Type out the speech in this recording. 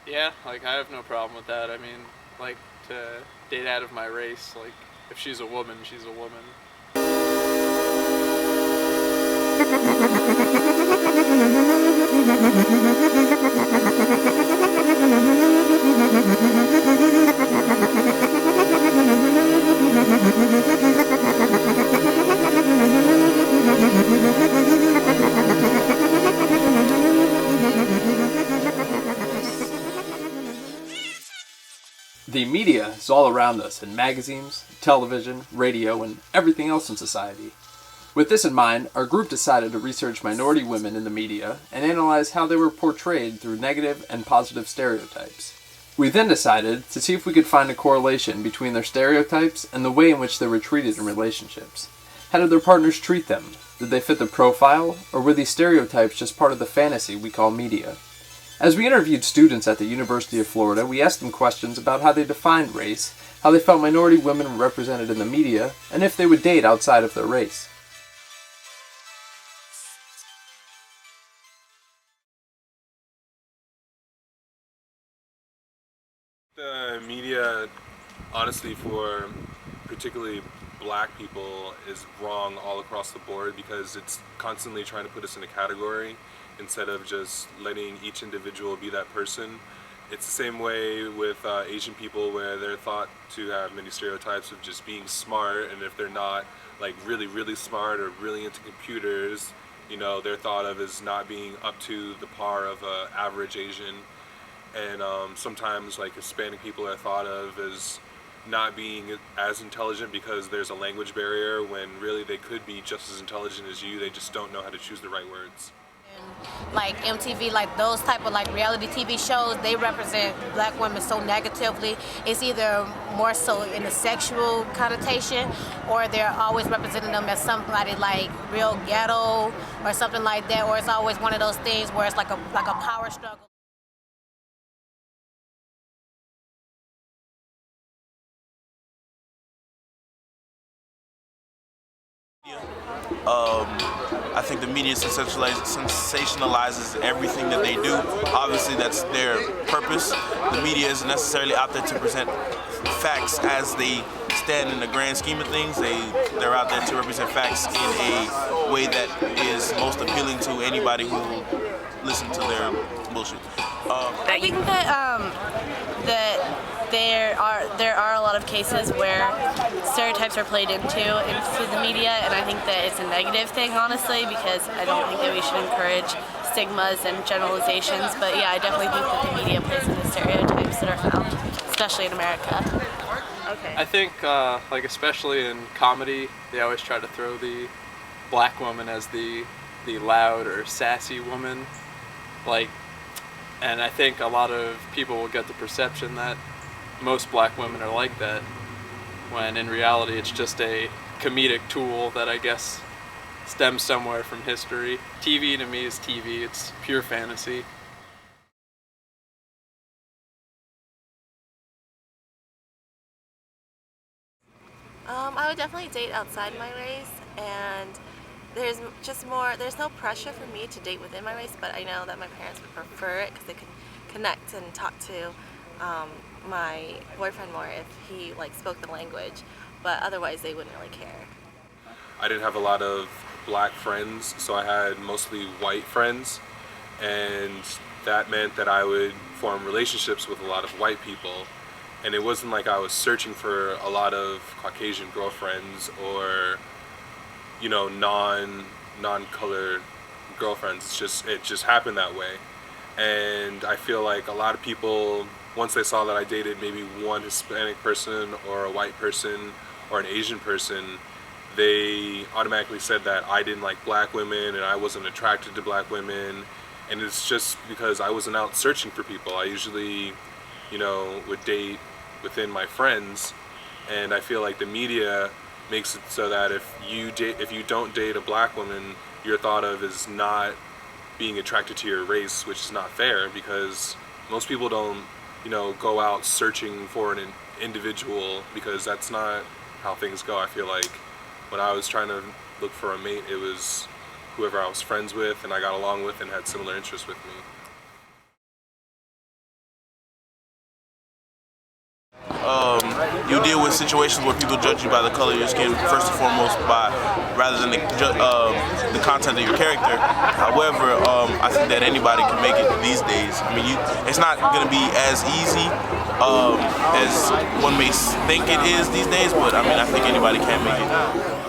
Yeah, like I have no problem with that. I mean, like to date out of my race, like if she's a woman, she's a woman. The media is all around us in magazines, television, radio, and everything else in society. With this in mind, our group decided to research minority women in the media and analyze how they were portrayed through negative and positive stereotypes. We then decided to see if we could find a correlation between their stereotypes and the way in which they were treated in relationships. How did their partners treat them? Did they fit the profile, or were these stereotypes just part of the fantasy we call media? As we interviewed students at the University of Florida, we asked them questions about how they defined race, how they felt minority women were represented in the media, and if they would date outside of their race. The media, honestly, for particularly black people, is wrong all across the board because it's constantly trying to put us in a category instead of just letting each individual be that person. It's the same way with Asian people, where they're thought to have many stereotypes of just being smart, and if they're not like really, really smart or really into computers, they're thought of as not being up to the par of an average Asian. And sometimes like Hispanic people are thought of as not being as intelligent because there's a language barrier, when really they could be just as intelligent as you, they just don't know how to choose the right words. Like MTV, like those type of like reality TV shows, they represent black women so negatively. It's either more so in a sexual connotation, or they're always representing them as somebody like real ghetto or something like that, or it's always one of those things where it's like a power struggle. I think the media sensationalizes everything that they do. Obviously, that's their purpose. The media isn't necessarily out there to present facts as they stand in the grand scheme of things. They're out there to represent facts in a way that is most appealing to anybody who will listen to their bullshit. I think that there are a lot of cases where stereotypes are played into the media, and I think that it's a negative thing, honestly, because I don't think that we should encourage stigmas and generalizations. But yeah, I definitely think that the media plays into stereotypes that are found, especially in America. Okay. I think, like especially in comedy, they always try to throw the black woman as the loud or sassy woman, like, and I think a lot of people will get the perception that most black women are like that, when in reality it's just a comedic tool that I guess stems somewhere from history. TV to me is TV, it's pure fantasy. I would definitely date outside my race, and there's no pressure for me to date within my race, but I know that my parents would prefer it because they can connect and talk to my boyfriend more if he like spoke the language, but otherwise they wouldn't really care. I didn't have a lot of black friends, so I had mostly white friends, and that meant that I would form relationships with a lot of white people. And it wasn't like I was searching for a lot of Caucasian girlfriends or, non-colored girlfriends. It just happened that way. And I feel like a lot of people, once they saw that I dated maybe one Hispanic person or a white person or an Asian person, they automatically said that I didn't like black women and I wasn't attracted to black women. And it's just because I wasn't out searching for people. I usually, would date within my friends, and I feel like the media makes it so that if you don't date a black woman, you're thought of as not being attracted to your race, which is not fair, because most people don't, go out searching for an individual, because that's not how things go. I feel like when I was trying to look for a mate, it was whoever I was friends with and I got along with and had similar interests with me. you deal with situations where people judge you by the color of your skin first and foremost, rather than the content of your character. However, I think that anybody can make it these days. I mean, it's not going to be as easy as one may think it is these days, but I mean, I think anybody can make it.